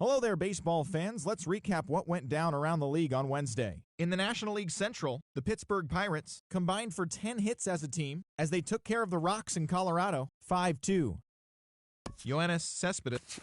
Hello there, baseball fans. Let's recap what went down around the league on Wednesday. In the National League Central, the Pittsburgh Pirates combined for 10 hits as a team as they took care of the Rocks in Colorado 5-2. Yoenis Cespedes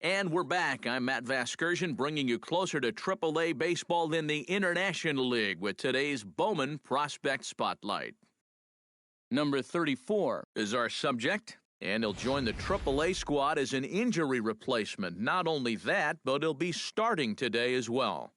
And we're back. I'm Matt Vasgersian, bringing you closer to AAA baseball in the International League with today's Bowman Prospect Spotlight. Number 34 is our subject, and he'll join the AAA squad as an injury replacement. Not only that, but he'll be starting today as well.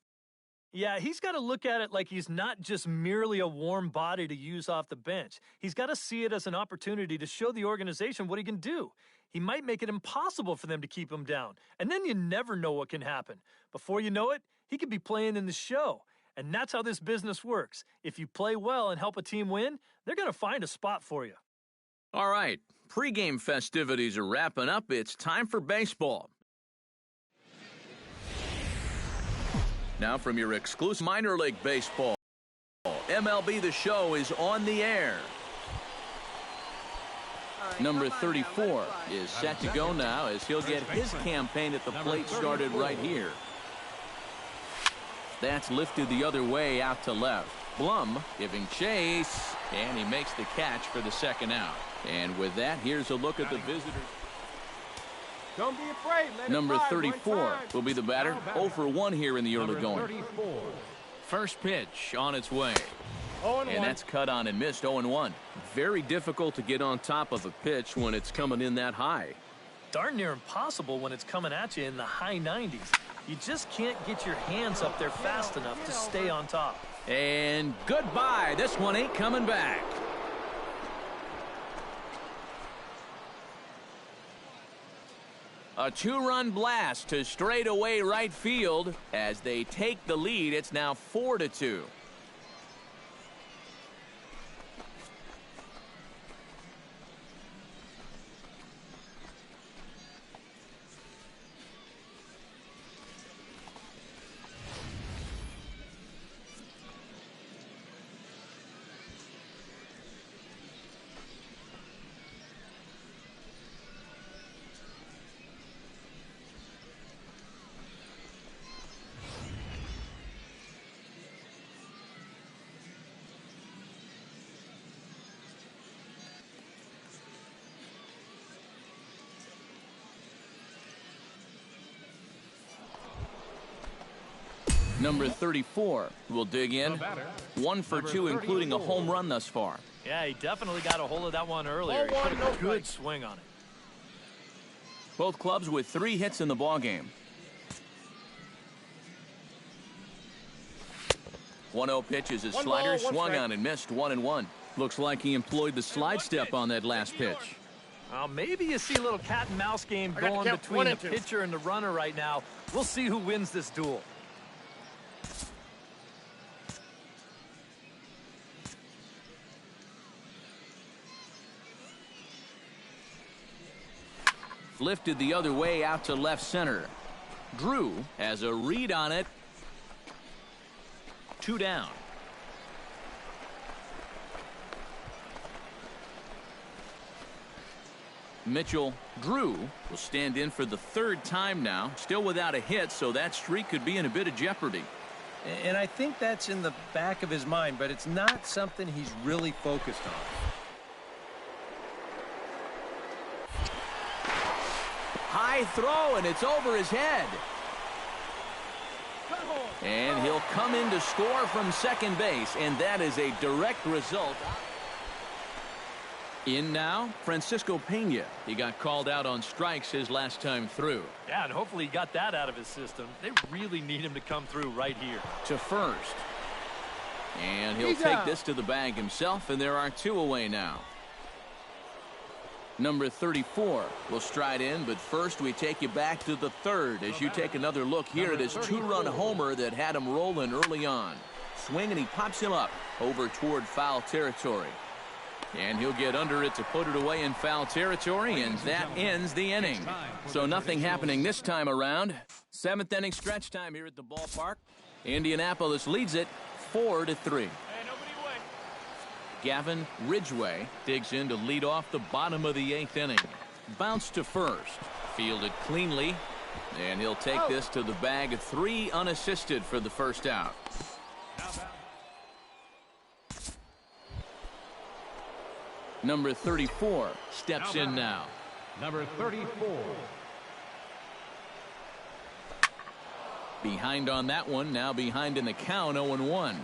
Yeah, he's got to look at it like he's not just merely a warm body to use off the bench. He's got to see it as an opportunity to show the organization what he can do. He might make it impossible for them to keep him down, and then you never know what can happen. Before you know it, he could be playing in the show, and that's how this business works. If you play well and help a team win, they're going to find a spot for you. All right, pregame festivities are wrapping up. It's time for baseball. Now from your exclusive minor league baseball, MLB The Show is on the air. Number 34 is set to go now as he'll get his campaign at the plate started right here. That's lifted the other way out to left. Blum giving chase, and he makes the catch for the second out. And with that, here's a look at the visitors. Don't be afraid. Number 34 will be the batter. 0 for 1 here in the early going. First pitch on its way. And that's cut on and missed. 0-1. Very difficult to get on top of a pitch when it's coming in that high. Darn near impossible when it's coming at you in the high 90s. You just can't get your hands up there fast enough to stay on top. And goodbye. This one ain't coming back. A two-run blast to straightaway right field as they take the lead. It's now 4-2. Number 34 will dig in. 1 for 2, including a home run thus far. Yeah, he definitely got a hold of that one earlier. He put a good swing on it. Both clubs with 3 hits in the ballgame. 1-0 pitch is his slider, swung on and missed. 1-1. Looks like he employed the slide step on that last pitch. Maybe you see a little cat and mouse game going between the pitcher and the runner right now. We'll see who wins this duel. Lifted the other way out to left center. Drew has a read on it. 2 down. Mitchell Drew will stand in for the 3rd time now. Still without a hit, so that streak could be in a bit of jeopardy. And I think that's in the back of his mind, but it's not something he's really focused on. High throw, and it's over his head. And he'll come in to score from second base, and that is a direct result. In now, Francisco Pena. He got called out on strikes his last time through. Yeah, and hopefully he got that out of his system. They really need him to come through right here. To first. And he'll take this to the bag himself, and there are 2 away now. Number 34 will stride in, but first we take you back to the 3rd as you take another look here at his 2-run homer that had him rolling early on. Swing, and he pops him up over toward foul territory. And he'll get under it to put it away in foul territory, and that ends the inning. So nothing happening this time around. 7th inning stretch time here at the ballpark. Indianapolis leads it 4-3. Gavin Ridgway digs in to lead off the bottom of the 8th inning. Bounce to first. Fielded cleanly. And he'll take this to the bag. 3 unassisted for the first out. Number 34 steps in now. Number 34. Behind on that one. Now behind in the count. 0-1.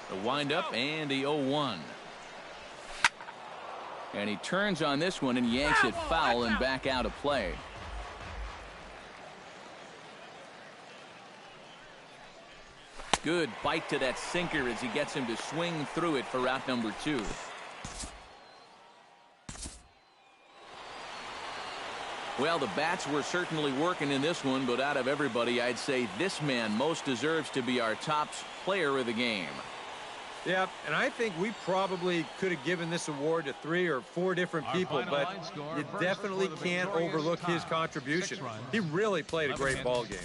The windup and the 0-1. And he turns on this one and yanks it foul and back out of play. Good bite to that sinker as he gets him to swing through it for out number 2. Well, the bats were certainly working in this one, but out of everybody, I'd say this man most deserves to be our top player of the game. Yeah, and I think we probably could have given this award to 3 or 4 different people, but you definitely can't overlook his contribution. He really played a great ball game.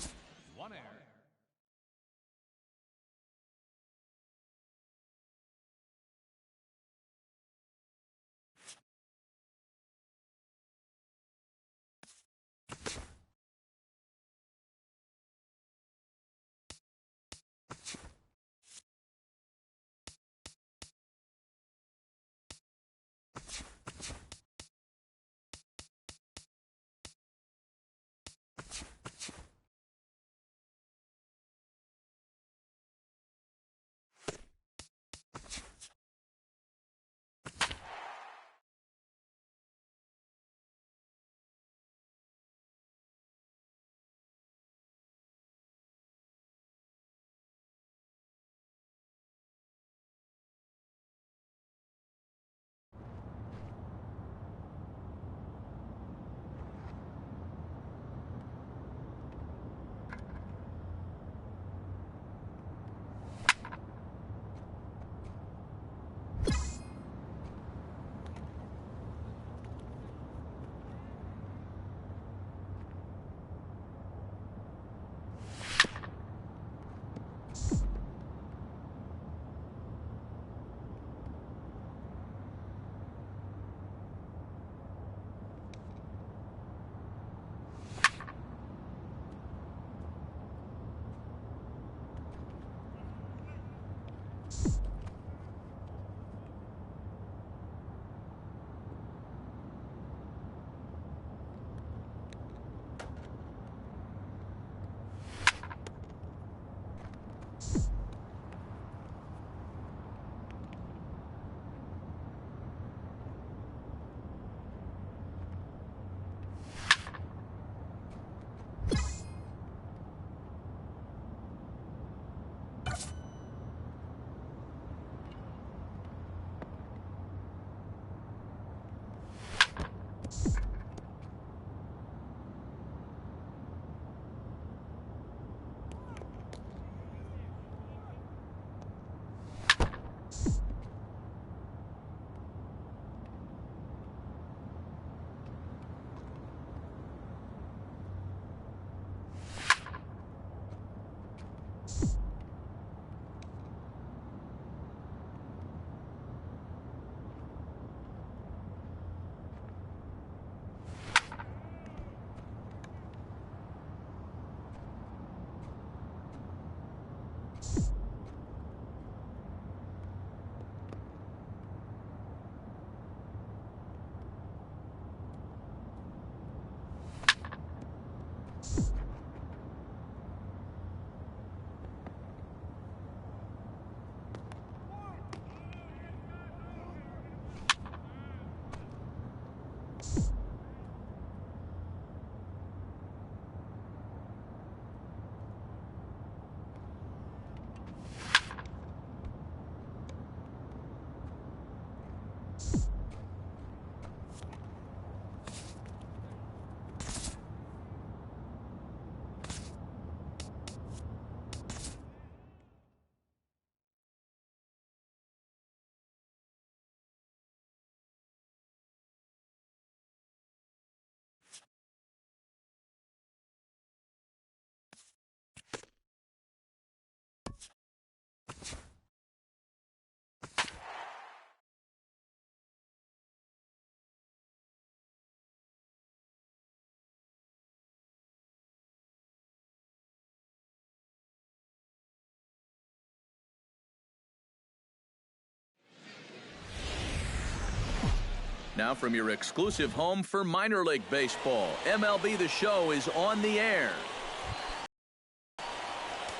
Now from your exclusive home for minor league baseball, MLB The Show is on the air.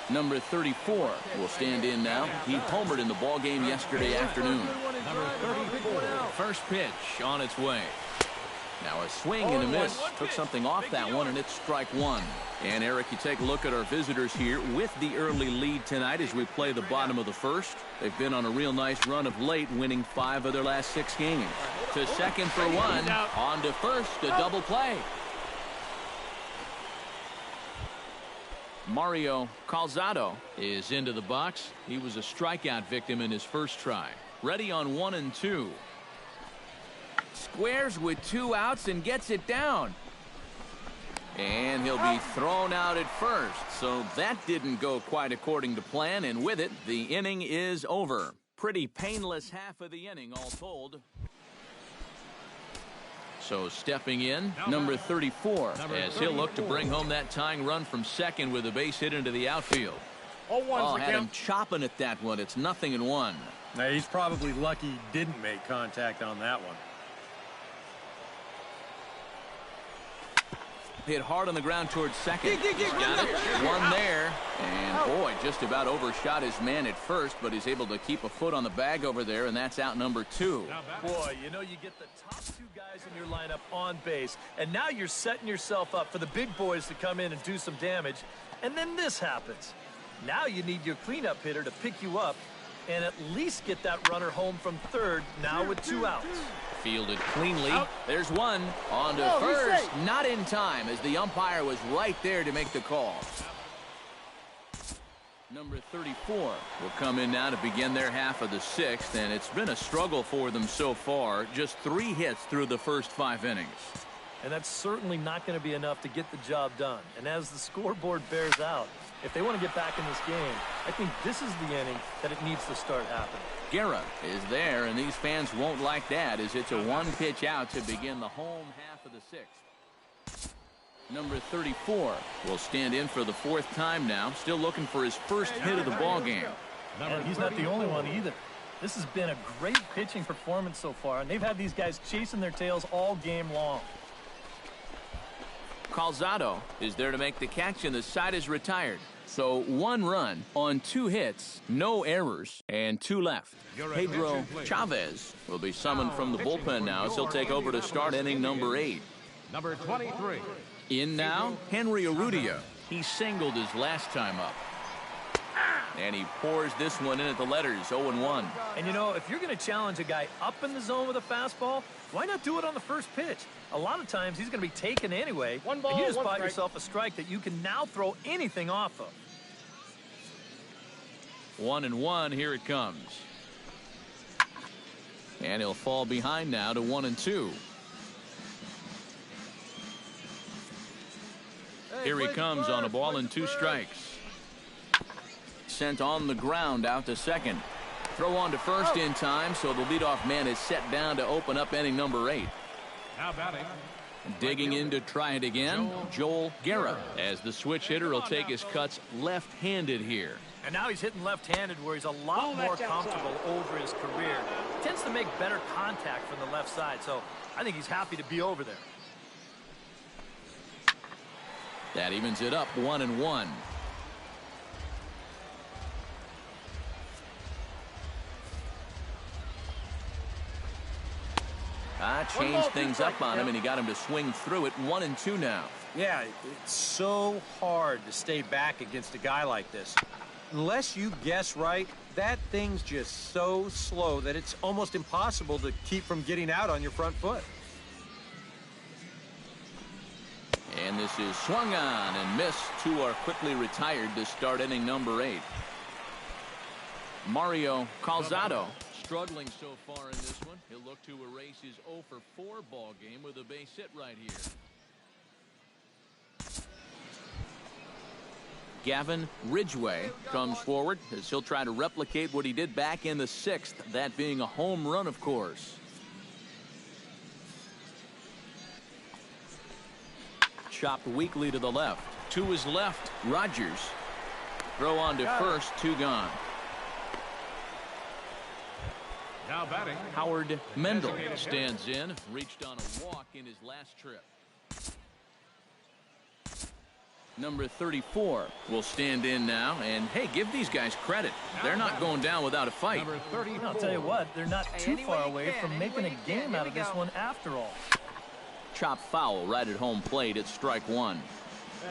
Number 34 will stand in now. He homered in the ball game yesterday afternoon. Number 34. First pitch on its way. Now a swing and a miss. Took something off that one, and it's strike one. And Eric, you take a look at our visitors here with the early lead tonight as we play the bottom of the first. They've been on a real nice run of late, winning 5 of their last 6 games. To second for one. On to first, a double play. Mario Calzado is into the box. He was a strikeout victim in his first try. Ready on 1 and 2. Squares with 2 outs and gets it down. And he'll be thrown out at first. So that didn't go quite according to plan, and with it, the inning is over. Pretty painless half of the inning, all told. So stepping in, number 34, as he'll look to bring home that tying run from second with a base hit into the outfield. Oh, had him chopping at that one. It's 0-1. Now, he's probably lucky he didn't make contact on that one. Hit hard on the ground towards second. He's got it. One there. And, boy, just about overshot his man at first, but he's able to keep a foot on the bag over there, and that's out number 2. Boy, you know, you get the top 2 guys in your lineup on base, and now you're setting yourself up for the big boys to come in and do some damage, and then this happens. Now you need your cleanup hitter to pick you up and at least get that runner home from third, now with 2 outs. Fielded cleanly. There's one. On to first. Not in time, as the umpire was right there to make the call. Number 34 will come in now to begin their half of the 6th, and it's been a struggle for them so far. Just 3 hits through the first 5 innings. And that's certainly not going to be enough to get the job done. And as the scoreboard bears out, if they want to get back in this game, I think this is the inning that it needs to start happening. Guerra is there, and these fans won't like that, as it's a 1-pitch out to begin the home half of the 6th. Number 34 will stand in for the 4th time now, still looking for his first hit of the ball game. And he's not the only one either. This has been a great pitching performance so far, and they've had these guys chasing their tails all game long. Calzado is there to make the catch, and the side is retired. So 1 run on 2 hits, no errors, and 2 left. Pedro Chavez will be summoned from the bullpen now, as he'll take over to start inning number 8. Number 23. In now, Henry Urrutia. He singled his last time up. And he pours this one in at the letters, 0-1. And you know, if you're going to challenge a guy up in the zone with a fastball, why not do it on the first pitch? A lot of times he's going to be taken anyway, and you just bought yourself a strike that you can now throw anything off of. 1-1, here it comes. And he'll fall behind now to 1-2. Here he comes on a ball and 2 strikes. Sent on the ground out to second. Throw on to first in time, so the leadoff man is set down to open up inning number 8. Now batting. Digging in to try it again, Joel Guerra, as the switch hitter will take his cuts left-handed here. And now he's hitting left-handed, where he's a lot more comfortable over his career. Tends to make better contact from the left side, so I think he's happy to be over there. That evens it up, 1-1. Changed things up on him, and he got him to swing through it. 1-2 now. Yeah, it's so hard to stay back against a guy like this. Unless you guess right, that thing's just so slow that it's almost impossible to keep from getting out on your front foot. And this is swung on and missed. 2 are quickly retired to start inning number 8. Mario Calzado struggling so far in this one. He'll look to erase his 0-for-4 ball game with a base hit right here. Gavin Ridgway comes forward as he'll try to replicate what he did back in the 6th, that being a home run, of course. Chopped weakly to the left. To his left, Rogers. Throw on to first, 2 gone. Now batting, Howard Mendel stands in, reached on a walk in his last trip. Number 34 will stand in now, and hey, give these guys credit. They're not going down without a fight. number 34. I'll tell you what, they're not too far away from making a game out of this one after all. Chop foul right at home plate at strike one.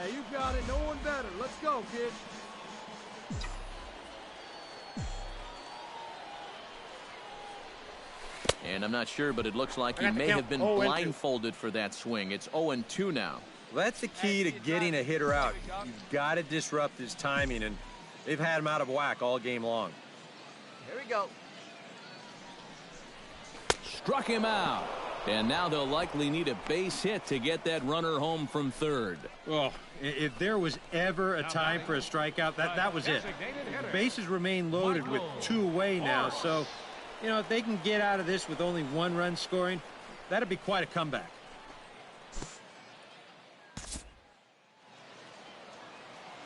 Hey, you got it. No one better. Let's go, kid. And I'm not sure, but it looks like he may have been blindfolded for that swing. It's 0-2 now. Well, that's the key to getting a hitter out. You've got to disrupt his timing, and they've had him out of whack all game long. Here we go. Struck him out. And now they'll likely need a base hit to get that runner home from third. Oh, if there was ever a time for a strikeout, that was it. The bases remain loaded with two away now, so, you know, if they can get out of this with only one run scoring, that'd be quite a comeback.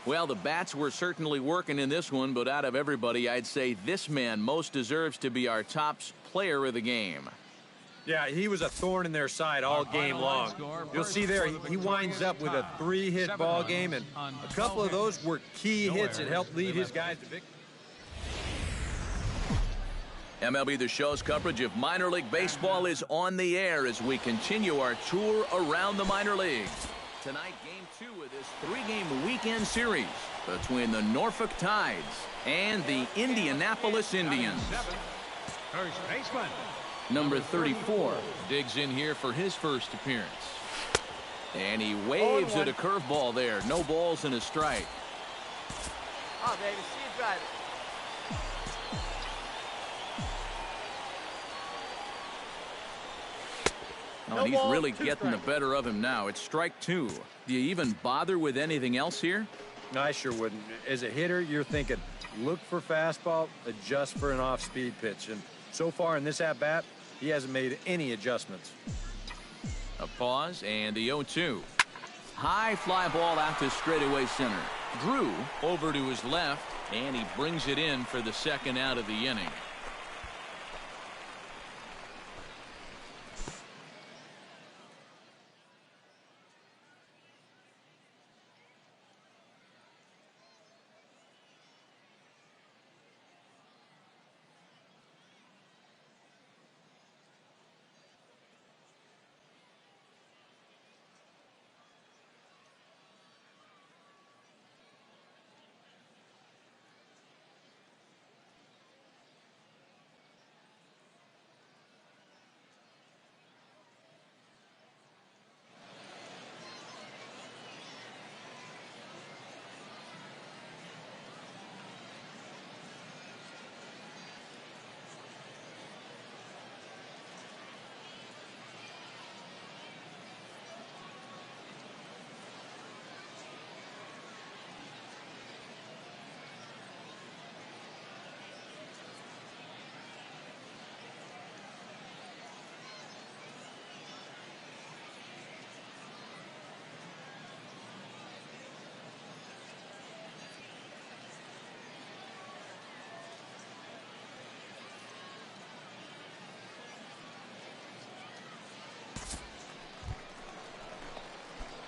Well, the bats were certainly working in this one, but out of everybody, I'd say this man most deserves to be our top player of the game. Yeah, he was a thorn in their side all game long. You'll see there, he winds up with a 3-hit ball game, and a couple of those were key hits that helped lead his guys to victory. MLB The Show's coverage of minor league baseball is on the air as we continue our tour around the minor leagues. Tonight, Game 2 of this 3-game weekend series between the Norfolk Tides and the Indianapolis Indians. First baseman. Number 34 digs in here for his first appearance. And he waves at a curveball there. No balls and a strike. Oh, baby, see you drive it. Oh, and he's really getting the better of him now. It's strike two. Do you even bother with anything else here? No, I sure wouldn't. As a hitter, you're thinking, look for fastball, adjust for an off-speed pitch. And so far in this at-bat, he hasn't made any adjustments. A pause and the 0-2. High fly ball out to straightaway center. Drew over to his left, and he brings it in for the second out of the inning.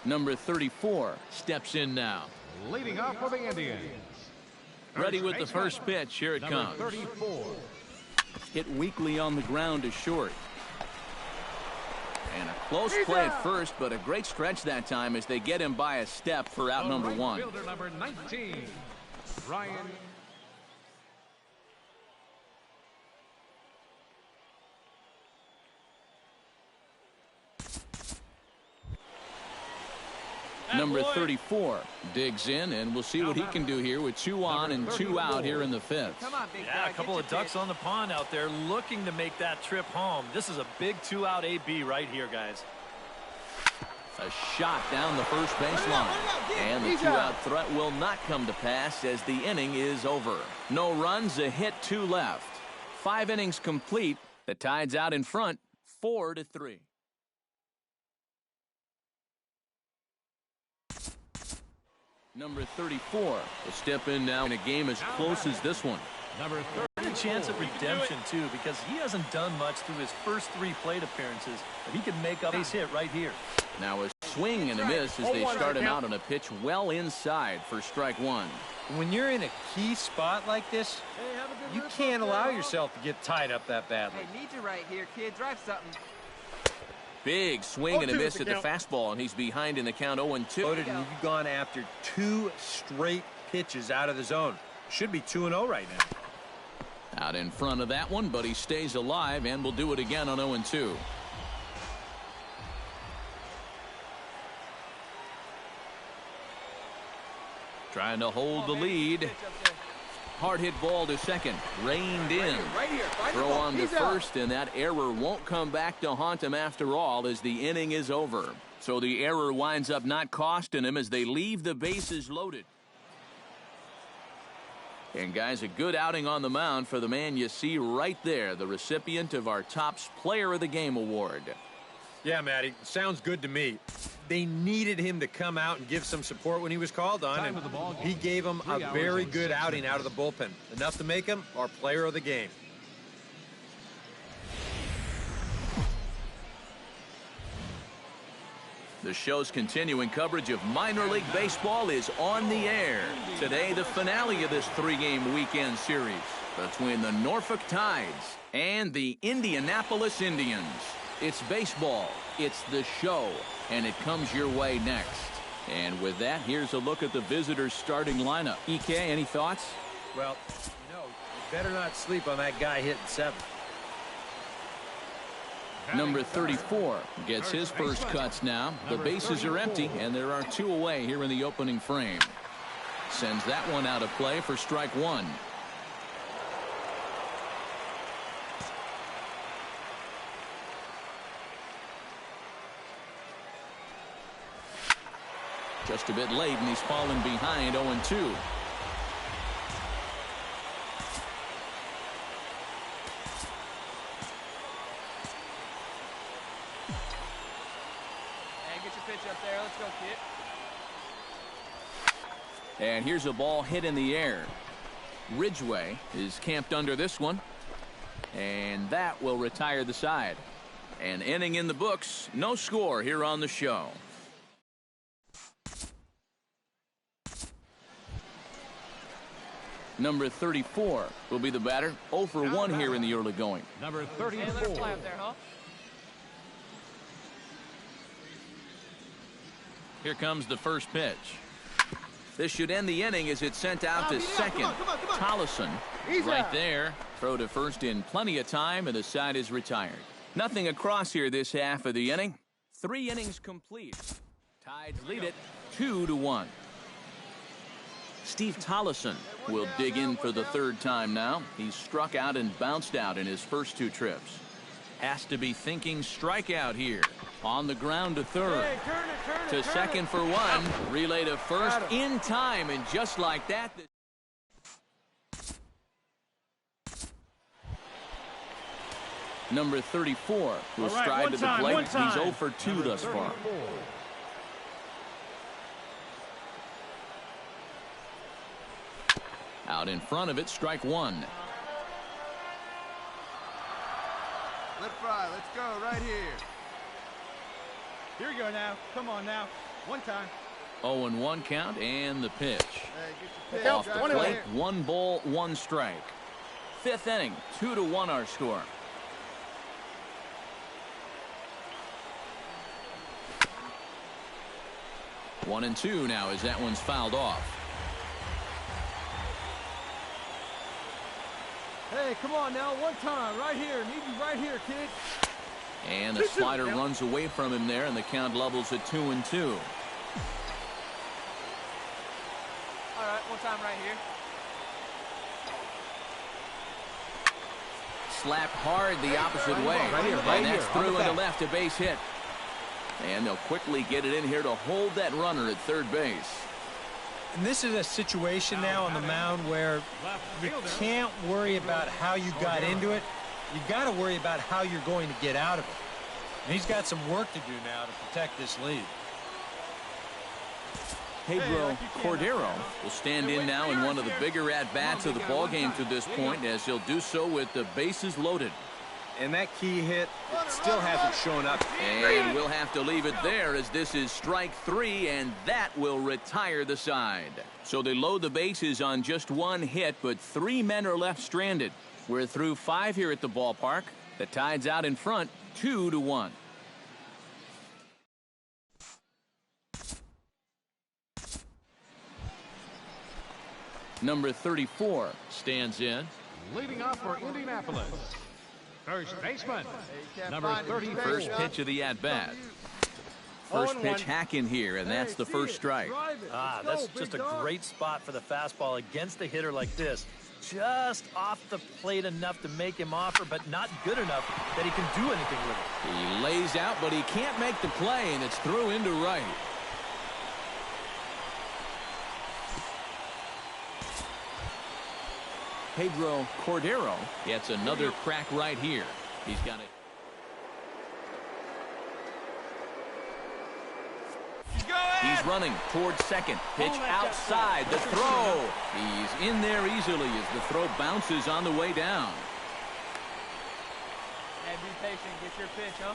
Number 34 steps in now. Leading off for the Indians. Ready with the first pitch. Here it comes. 34. Hit weakly on the ground to short. And a close play at first, but a great stretch that time as they get him by a step for out number one. Fielder number 19, Ryan. Number 34 digs in, and we'll see what he can do here with 2 on and 2 out here in the 5th. Come on, big Yeah, guy, a couple get of your ducks pitch. on the pond out there looking to make that trip home. This is a big 2-out AB right here, guys. A shot down the first baseline. And the 2-out threat will not come to pass as the inning is over. No runs, a hit, 2 left. 5 innings complete. The Tide's out in front, 4-3. Number 34 will step in now in a game as close as this one. Number And a chance at redemption, too, because he hasn't done much through his first 3 plate appearances, but he can make up his hit right here. Now a swing and a miss as they start him out on a pitch well inside for strike one. When you're in a key spot like this, Hey, have a good you rip can't up there, allow huh? yourself to get tied up that badly. Hey, need you right here, kid. Drive something. Big swing and a 0-2 miss is at the the fastball, and he's behind in the count 0-2. Loaded, and you've gone after 2 straight pitches out of the zone. Should be 2-0 right now. Out in front of that one, but he stays alive and will do it again on 0-2. Trying to hold the lead. Hard hit ball to second. Reined in. Right here. Find the Throw ball. on to He's out. first, and that error won't come back to haunt him after all as the inning is over. So the error winds up not costing him as they leave the bases loaded. And guys, a good outing on the mound for the man you see right there, the recipient of our Topps Player of the Game award. Yeah, Matty, sounds good to me. They needed him to come out and give some support when he was called on, and he gave them a very good outing out of the bullpen. Enough to make him our player of the game. The show's continuing coverage of minor league baseball is on the air. Today, the finale of this 3-game weekend series between the Norfolk Tides and the Indianapolis Indians. It's baseball, it's the show, and it comes your way next. And with that, here's a look at the visitors' starting lineup. EK, any thoughts? Well, you better not sleep on that guy hitting 7th. Number 34 gets his first cuts now. The bases are empty, and there are 2 away here in the opening frame. Sends that one out of play for strike one. Just a bit late, and he's fallen behind 0-2. Pitch up there. Let's go, kid. And here's a ball hit in the air. Ridgway is camped under this one, and that will retire the side. An inning in the books, no score here on the show. Number 34 will be the batter. 0 for 1 here in the early going. Number Hey, let her 34. fly up there, huh? Here comes the first pitch. This should end the inning as it's sent out to second. Tollison right there. Throw to first in plenty of time, and the side is retired. Nothing across here this half of the inning. 3 innings complete. Tides lead it 2-1. Steve Tollison will dig in for the 3rd time now. He's struck out and bounced out in his first 2 trips. Has to be thinking strikeout here. On the ground to third. Hey, turn it, To turn second it. for 1. Relay to first in time, and just like that. Number 34 will stride to the plate. He's 0 for 2 thus far. Out in front of it, strike 1. Let fry. Let's go right here. Here we go now. Come on now. One time. 0-1 count, and the pitch. Hey, get your pitch. Off the Drive it plate, here. 1 ball, 1 strike. 5th inning, 2-1 our score. One and 2 now as that one's fouled off. Hey, come on now. One time. Right here. Need you right here, kid. And the slider runs away from him there, and the count levels at 2-2. All right. One time right here. Slapped hard the opposite way. Right here, right And that's here, on through the into back. left, a base hit. And they'll quickly get it in here to hold that runner at third base. And this is a situation now on the mound where you can't worry about how you got into it. You got to worry about how you're going to get out of it. And he's got some work to do now to protect this lead. Pedro Cordero will stand in now in one of the bigger at-bats of the ballgame to this point, as he'll do so with the bases loaded. And that key hit still hasn't shown up. And we'll have to leave it there, as this is strike 3, and that will retire the side. So they load the bases on just one hit, but 3 men are left stranded. We're through 5 here at the ballpark. The Tide's out in front, 2-1. Number 34 stands in. Leading off for Indianapolis, first baseman, number 34. First pitch of the at-bat. First pitch hack in here, and that's the first strike. That's just a great spot for the fastball against a hitter like this. Just off the plate enough to make him offer, but not good enough that he can do anything with it. He lays out, but he can't make the play, and it's through into right. Pedro Cordero gets another crack right here. He's got it. He's running towards second. Pitch outside. The throw. He's in there easily as the throw bounces on the way down. Hey, be patient. Get your pitch, huh?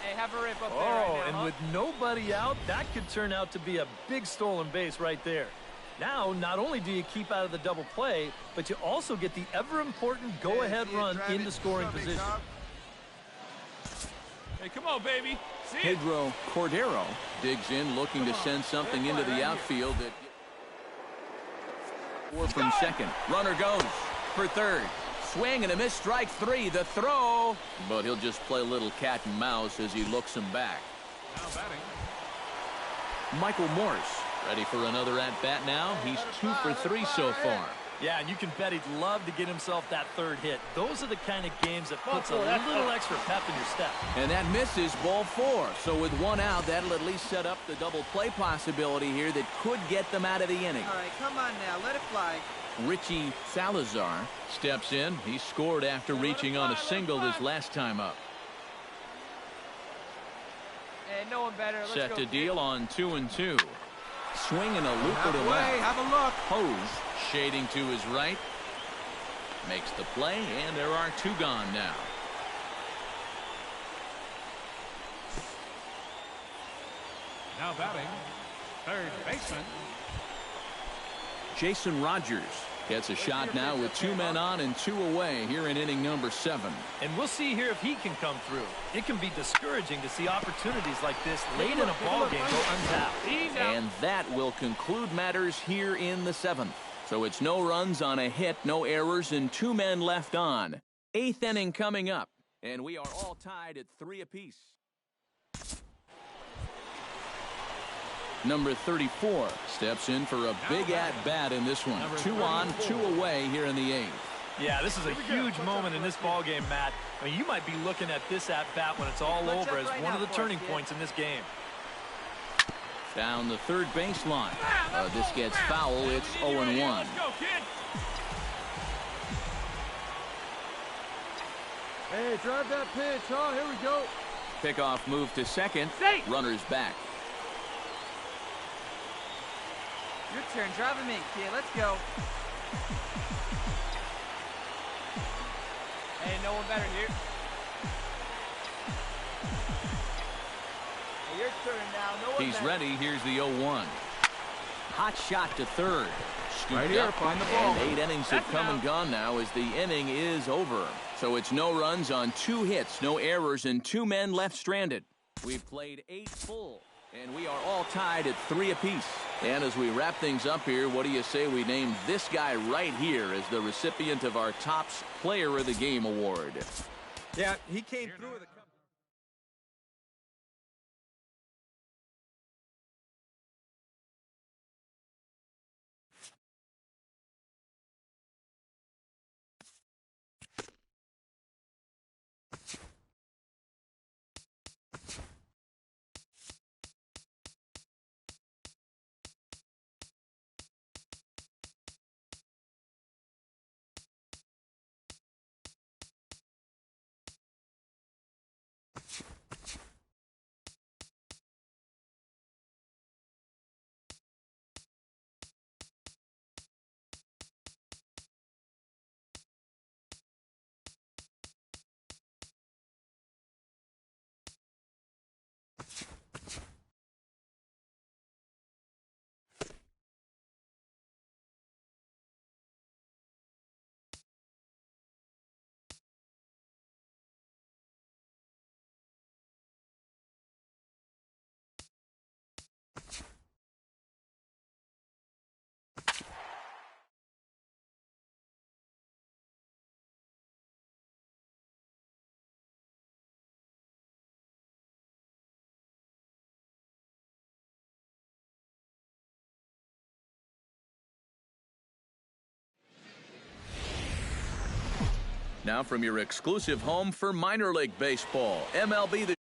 Hey, have a rip up there right now, and with nobody out, that could turn out to be a big stolen base right there. Now, not only do you keep out of the double play, but you also get the ever-important go-ahead run into scoring position. Hey, come on, baby. Pedro Cordero digs in, looking to send something into the outfield. Four from second. Runner goes for third. Swing and a miss, strike 3. The throw, but he'll just play a little cat and mouse as he looks him back. Now batting, Michael Morse ready for another at-bat now. He's 2 for 3 so far. Yeah, and you can bet he'd love to get himself that third hit. Those are the kind of games that puts a little extra pep in your step. And that misses, ball 4. So with 1 out, that'll at least set up the double play possibility here that could get them out of the inning. All right, come on now, let it fly. Richie Salazar steps in. He scored after reaching on a single his last time up. Hey, no one better. Let's Set go. to deal on 2-2. Swing and a looper to Halfway, left. have a look. Hose shading to his right. Makes the play, and there are 2 gone now. now batting, third baseman, Jason Rogers gets a shot now with 2 men on and 2 away here in inning number 7. And we'll see here if he can come through. It can be discouraging to see opportunities like this late in a ball game go untapped. And that will conclude matters here in the 7th. So it's no runs on a hit, no errors, and 2 men left on. 8th inning coming up, and we are all tied at 3 apiece. Number 34 steps in for a big at-bat in this one. 2 on, 2 away here in the 8th. Yeah, this is a huge moment in this ball game, Matt. I mean, you might be looking at this at-bat when it's all over as one of the turning points in this game. Down the third baseline. This gets foul. It's 0-1. Let's go, kid. Hey, drive that pitch, huh? Here we go. Pickoff move to second. Runners back. Your turn, driving me, kid. Let's go. Hey, no one better here. Hey, your turn now. No one He's better. ready. Here's the 0-1. Hot shot to third. Scooped Right here, up, find the ball. and 8 innings have come and gone now as the inning is over. So it's no runs on 2 hits, no errors, and 2 men left stranded. We've played 8 full, and we are all tied at 3 apiece. And as we wrap things up here, what do you say we name this guy right here as the recipient of our Topps Player of the Game award? Yeah, he came through with a Now from your exclusive home for minor league baseball, MLB The